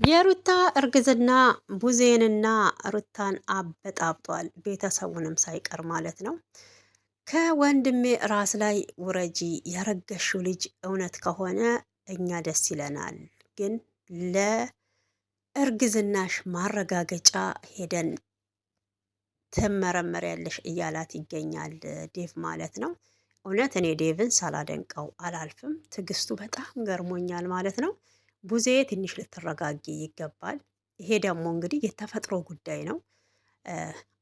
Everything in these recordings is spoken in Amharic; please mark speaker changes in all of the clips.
Speaker 1: የሩታ እርግዝና ቡዜንና ሩታን አበጣብጧል። ቤተሰቡንም ሳይቀር ማለት ነው። ከወንድሜ ራስ ላይ ውረጂ፣ ያረገሽው ልጅ እውነት ከሆነ እኛ ደስ ይለናል፣ ግን ለእርግዝናሽ ማረጋገጫ ሄደን ትመረመሪያለሽ እያላት ይገኛል ዴቭ ማለት ነው። እውነት እኔ ዴቭን ሳላደንቀው አላልፍም። ትዕግስቱ በጣም ገርሞኛል ማለት ነው። ቡዜ ትንሽ ልትረጋጊ ይገባል። ይሄ ደግሞ እንግዲህ የተፈጥሮ ጉዳይ ነው።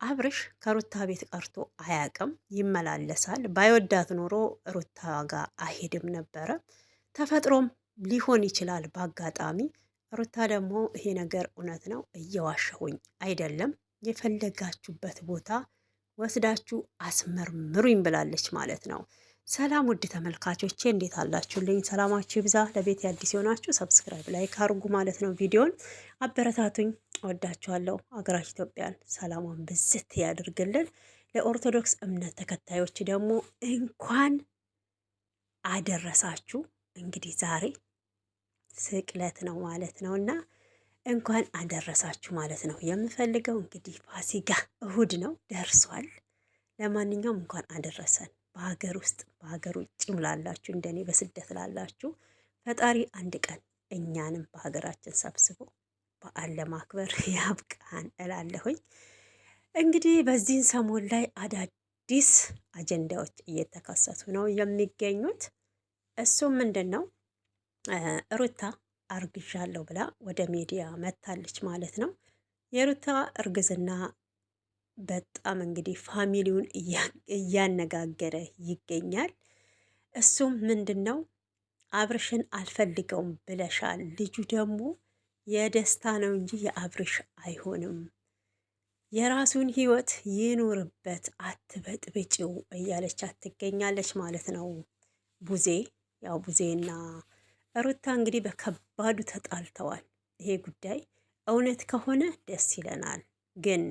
Speaker 1: አብርሽ ከሩታ ቤት ቀርቶ አያቅም፣ ይመላለሳል። ባይወዳት ኖሮ ሩታ ጋር አይሄድም ነበረ። ተፈጥሮም ሊሆን ይችላል በአጋጣሚ። ሩታ ደግሞ ይሄ ነገር እውነት ነው፣ እየዋሸሁኝ አይደለም፣ የፈለጋችሁበት ቦታ ወስዳችሁ አስመርምሩኝ ብላለች ማለት ነው። ሰላም ውድ ተመልካቾቼ እንዴት አላችሁልኝ? ሰላማችሁ ይብዛ። ለቤት አዲስ የሆናችሁ ሰብስክራይብ ላይክ አድርጉ ማለት ነው። ቪዲዮን አበረታቱኝ። እወዳችኋለሁ። አገራችን ኢትዮጵያን ሰላሟን ብዝት ያድርግልን። ለኦርቶዶክስ እምነት ተከታዮች ደግሞ እንኳን አደረሳችሁ። እንግዲህ ዛሬ ስቅለት ነው ማለት ነው እና እንኳን አደረሳችሁ ማለት ነው። የምፈልገው እንግዲህ ፋሲካ እሁድ ነው ደርሷል። ለማንኛውም እንኳን አደረሰን። በሀገር ውስጥ በሀገር ውጭም ላላችሁ እንደኔ በስደት ላላችሁ ፈጣሪ አንድ ቀን እኛንም በሀገራችን ሰብስቦ በዓል ለማክበር ያብቃን እላለሁኝ። እንግዲህ በዚህን ሰሞን ላይ አዳዲስ አጀንዳዎች እየተከሰቱ ነው የሚገኙት። እሱም ምንድን ነው? ሩታ አርግዣለሁ ብላ ወደ ሚዲያ መታለች ማለት ነው። የሩታ እርግዝና በጣም እንግዲህ ፋሚሊውን እያነጋገረ ይገኛል። እሱም ምንድን ነው? አብርሽን አልፈልገውም ብለሻል፣ ልጁ ደግሞ የደስታ ነው እንጂ የአብርሽ አይሆንም፣ የራሱን ህይወት ይኑርበት፣ አትበጥብጭው እያለቻት ትገኛለች ማለት ነው። ቡዜ ያው ቡዜና ሩታ እንግዲህ በከባዱ ተጣልተዋል። ይሄ ጉዳይ እውነት ከሆነ ደስ ይለናል፣ ግን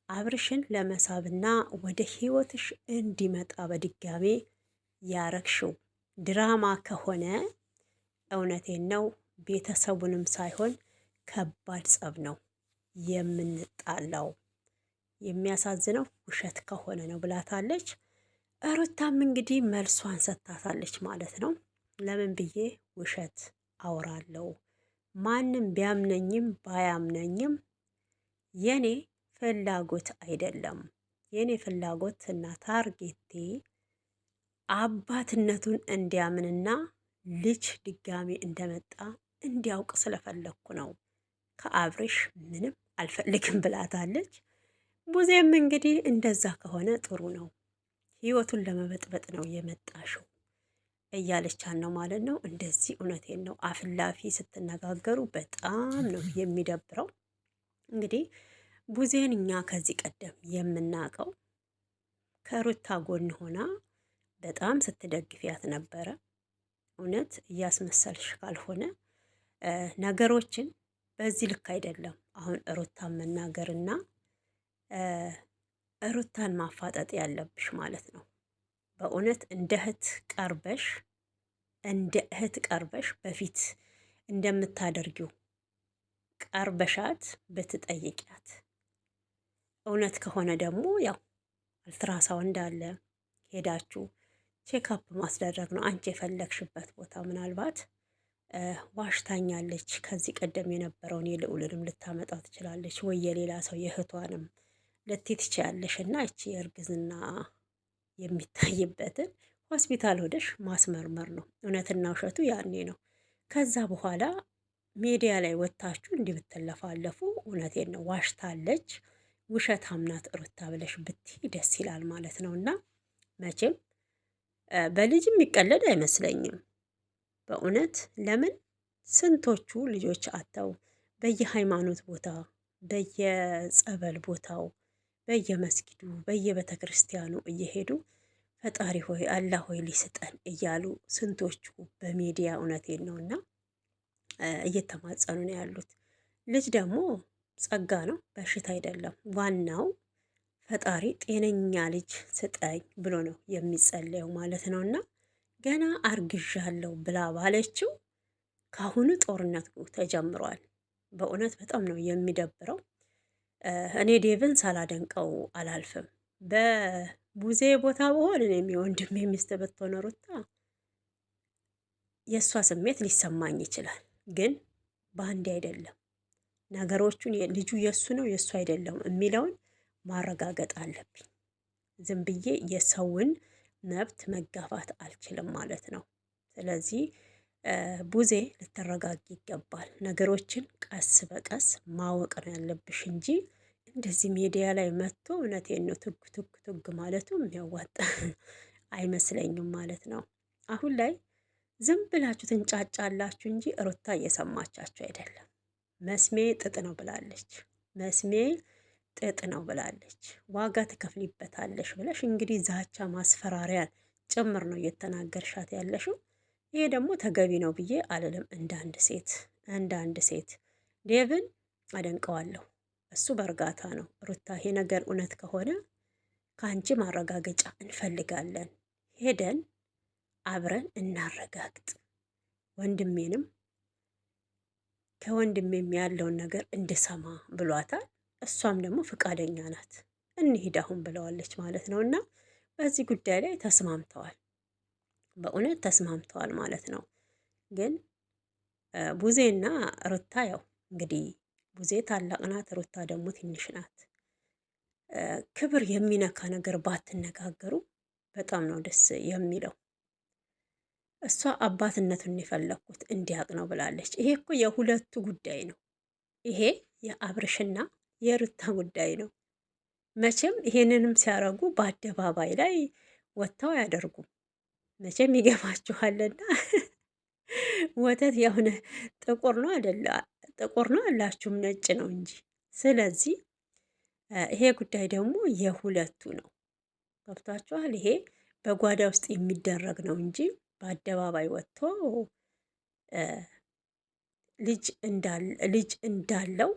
Speaker 1: አብርሽን ለመሳብና ወደ ህይወትሽ እንዲመጣ በድጋሜ ያረግሽው ድራማ ከሆነ እውነቴን ነው፣ ቤተሰቡንም ሳይሆን ከባድ ጸብ ነው የምንጣላው። የሚያሳዝነው ውሸት ከሆነ ነው ብላታለች። ሩታም እንግዲህ መልሷን ሰጥታታለች ማለት ነው። ለምን ብዬ ውሸት አወራለሁ? ማንም ቢያምነኝም ባያምነኝም የኔ ፍላጎት አይደለም። የኔ ፍላጎት እና ታርጌቴ አባትነቱን እንዲያምንና ልጅ ድጋሚ እንደመጣ እንዲያውቅ ስለፈለግኩ ነው። ከአብርሽ ምንም አልፈልግም ብላታለች። ቡዜም እንግዲህ እንደዛ ከሆነ ጥሩ ነው፣ ህይወቱን ለመበጥበጥ ነው የመጣሽው እያለቻን ነው ማለት ነው። እንደዚህ እውነቴን ነው፣ አፍላፊ ስትነጋገሩ በጣም ነው የሚደብረው። እንግዲህ ቡዜን እኛ ከዚህ ቀደም የምናውቀው ከሩታ ጎን ሆና በጣም ስትደግፊያት ነበረ። እውነት እያስመሰልሽ ካልሆነ ነገሮችን በዚህ ልክ አይደለም። አሁን ሩታን መናገርና ሩታን ማፋጠጥ ያለብሽ ማለት ነው። በእውነት እንደ እህት ቀርበሽ በፊት እንደምታደርጊው ቀርበሻት ብትጠይቂያት፣ እውነት ከሆነ ደግሞ ያው አልትራሳውንድ አለ ሄዳችሁ ቼክአፕ ማስደረግ ነው። አንቺ የፈለግሽበት ቦታ ምናልባት ዋሽታኛለች፣ ከዚህ ቀደም የነበረውን የልዑልንም ልታመጣ ትችላለች፣ ወይ የሌላ ሰው የእህቷንም ልትይ ትችያለሽ። እና እቺ የእርግዝና የሚታይበትን ሆስፒታል ሆደሽ ማስመርመር ነው። እውነትና ውሸቱ ያኔ ነው። ከዛ በኋላ ሚዲያ ላይ ወጥታችሁ እንዲህ ብትለፋለፉ፣ እውነቴን ነው ዋሽታለች፣ ውሸት አምናት ሩታ ብለሽ ብትይ ደስ ይላል ማለት ነው። እና መቼም በልጅ የሚቀለድ አይመስለኝም በእውነት። ለምን ስንቶቹ ልጆች አተው በየሃይማኖት ቦታ በየጸበል ቦታው በየመስጊዱ በየቤተ ክርስቲያኑ እየሄዱ ፈጣሪ ሆይ አላህ ሆይ ሊስጠን እያሉ ስንቶቹ በሚዲያ እውነቴን ነውና እየተማጸኑ ነው ያሉት። ልጅ ደግሞ ጸጋ ነው፣ በሽታ አይደለም። ዋናው ፈጣሪ ጤነኛ ልጅ ስጠኝ ብሎ ነው የሚጸለየው ማለት ነውና ገና አርግዣለሁ ብላ ባለችው ካሁኑ ጦርነት ተጀምሯል። በእውነት በጣም ነው የሚደብረው። እኔ ዴቭን ሳላደንቀው አላልፍም። በቡዜ ቦታ በሆን እኔም የወንድሜ ሚስት ብትሆን ሩታ የእሷ ስሜት ሊሰማኝ ይችላል። ግን በአንዴ አይደለም ነገሮቹን ልጁ የእሱ ነው የእሱ አይደለም የሚለውን ማረጋገጥ አለብኝ። ዝም ብዬ የሰውን መብት መጋፋት አልችልም ማለት ነው። ስለዚህ ቡዜ ልትረጋጊ ይገባል። ነገሮችን ቀስ በቀስ ማወቅ ነው ያለብሽ እንጂ እንደዚህ ሚዲያ ላይ መጥቶ እውነቴን ነው ቱግ ቱግ ቱግ ማለቱ የሚያዋጣ አይመስለኝም ማለት ነው። አሁን ላይ ዝም ብላችሁ ትንጫጫላችሁ እንጂ ሩታ እየሰማቻችሁ አይደለም። መስሜ ጥጥ ነው ብላለች። መስሜ ጥጥ ነው ብላለች። ዋጋ ትከፍሊበታለሽ ብለሽ እንግዲህ ዛቻ ማስፈራሪያን ጭምር ነው እየተናገርሻት ያለሽው። ይሄ ደግሞ ተገቢ ነው ብዬ አልልም። እንደ አንድ ሴት ዴቭን አደንቀዋለሁ። እሱ በእርጋታ ነው። ሩታ ይሄ ነገር እውነት ከሆነ ከአንቺ ማረጋገጫ እንፈልጋለን። ሄደን አብረን እናረጋግጥ። ወንድሜንም ከወንድሜም ያለውን ነገር እንድሰማ ብሏታል። እሷም ደግሞ ፍቃደኛ ናት። እንሂድ አሁን ብለዋለች ማለት ነው። እና በዚህ ጉዳይ ላይ ተስማምተዋል። በእውነት ተስማምተዋል ማለት ነው። ግን ቡዜና ሩታ ያው እንግዲህ ቡዜ ታላቅ ናት፣ ሩታ ደግሞ ትንሽ ናት። ክብር የሚነካ ነገር ባትነጋገሩ በጣም ነው ደስ የሚለው። እሷ አባትነቱን የፈለግኩት እንዲያውቅ ነው ብላለች። ይሄ እኮ የሁለቱ ጉዳይ ነው። ይሄ የአብርሽና የሩታ ጉዳይ ነው። መቼም ይሄንንም ሲያረጉ በአደባባይ ላይ ወጥተው አያደርጉም። መቼም ይገባችኋልና ወተት የሆነ ጥቁር ነው አይደለ? ጥቁር ነው አላችሁም ነጭ ነው እንጂ። ስለዚህ ይሄ ጉዳይ ደግሞ የሁለቱ ነው። ገብቷችኋል? ይሄ በጓዳ ውስጥ የሚደረግ ነው እንጂ በአደባባይ ወጥቶ ልጅ እንዳለው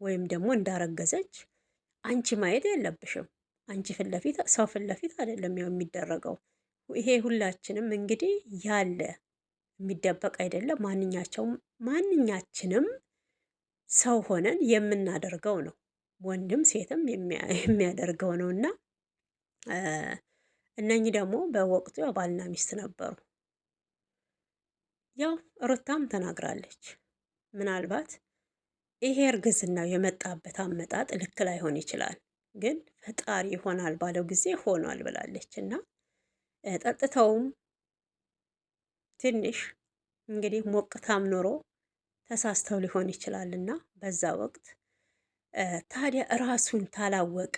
Speaker 1: ወይም ደግሞ እንዳረገዘች አንቺ ማየት የለብሽም። አንቺ ፊት ለፊት ሰው ፊት ለፊት አይደለም ያው የሚደረገው። ይሄ ሁላችንም እንግዲህ ያለ የሚደበቅ አይደለም። ማንኛችንም ሰው ሆነን የምናደርገው ነው። ወንድም ሴትም የሚያደርገው ነው እና እነኚህ ደግሞ በወቅቱ ያው ባልና ሚስት ነበሩ። ያው ሩታም ተናግራለች። ምናልባት ይሄ እርግዝናው የመጣበት አመጣጥ ልክ ላይሆን ይችላል፣ ግን ፈጣሪ ይሆናል ባለው ጊዜ ሆኗል ብላለች እና ጠጥተውም ትንሽ እንግዲህ ሞቅታም ኖሮ ተሳስተው ሊሆን ይችላል እና በዛ ወቅት ታዲያ ራሱን ታላወቀ፣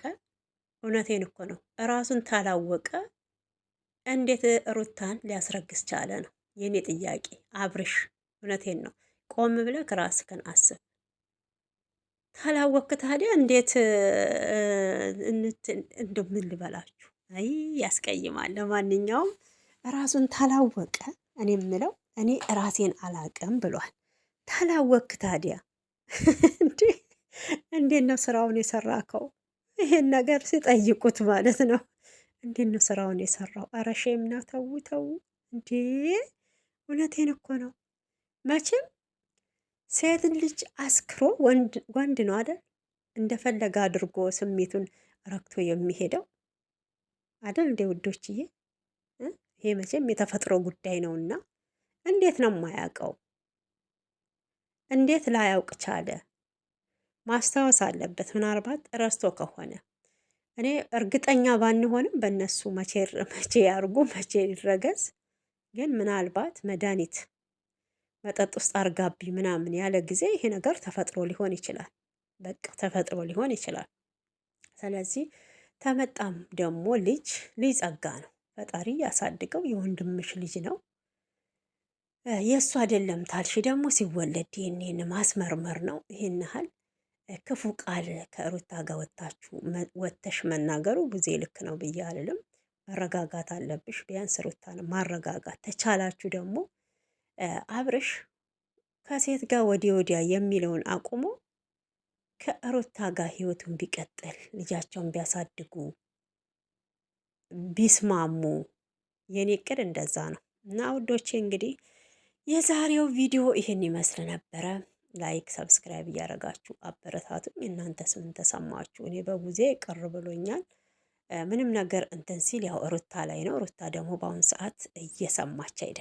Speaker 1: እውነቴን እኮ ነው፣ ራሱን ታላወቀ እንዴት ሩታን ሊያስረግዝ ቻለ ነው የኔ ጥያቄ። አብርሽ እውነቴን ነው፣ ቆም ብለህ ራስህን አስብ። ታላወክ ታዲያ እንዴት እንደምን ልበላችሁ? አይ ያስቀይማል። ለማንኛውም ራሱን ታላወቀ፣ እኔ የምለው እኔ ራሴን አላቅም ብሏል። ታላወክ ታዲያ እንዴት ነው ስራውን የሰራከው? ይሄን ነገር ሲጠይቁት ማለት ነው። እንዴት ነው ስራውን የሰራው? ኧረ ሼም ነው። ተው ተው እንዴ! እውነቴን እኮ ነው። መቼም ሴትን ልጅ አስክሮ ወንድ ነው አይደል እንደፈለገ አድርጎ ስሜቱን ረክቶ የሚሄደው አይደል እንዴ ውዶችዬ? ይሄ መቼም የተፈጥሮ ጉዳይ ነውና እንዴት ነው የማያውቀው? እንዴት ላያውቅ ቻለ? ማስታወስ አለበት። ምናልባት ረስቶ ከሆነ እኔ እርግጠኛ ባንሆንም በእነሱ መቼ ያርጉ መቼ ይረገዝ፣ ግን ምናልባት መድኃኒት መጠጥ ውስጥ አርጋቢ ምናምን ያለ ጊዜ ይሄ ነገር ተፈጥሮ ሊሆን ይችላል። በቃ ተፈጥሮ ሊሆን ይችላል። ስለዚህ ተመጣም ደግሞ ልጅ ጸጋ ነው። ፈጣሪ ያሳድገው። የወንድምሽ ልጅ ነው። የእሱ አይደለም ታልሽ ደግሞ ሲወለድ ይህንን ማስመርመር ነው። ይህን ያህል ክፉ ቃል ከሩታ ጋር ወተሽ መናገሩ ጊዜ ልክ ነው ብዬ አልልም። መረጋጋት አለብሽ። ቢያንስ ሩታን ማረጋጋት ተቻላችሁ ደግሞ አብርሽ ከሴት ጋር ወዲያ የሚለውን አቁሞ ከሩታ ጋር ህይወቱን ቢቀጥል ልጃቸውን ቢያሳድጉ ቢስማሙ የኔ እቅድ እንደዛ ነው። እና ውዶቼ እንግዲህ የዛሬው ቪዲዮ ይህን ይመስል ነበረ። ላይክ ሰብስክራይብ እያደረጋችሁ አበረታቱኝ። እናንተስ ምን ተሰማችሁ? እኔ በቡዜ ቅር ብሎኛል። ምንም ነገር እንትን ሲል ያው ሩታ ላይ ነው። ሩታ ደግሞ በአሁኑ ሰዓት እየሰማች አይደለም።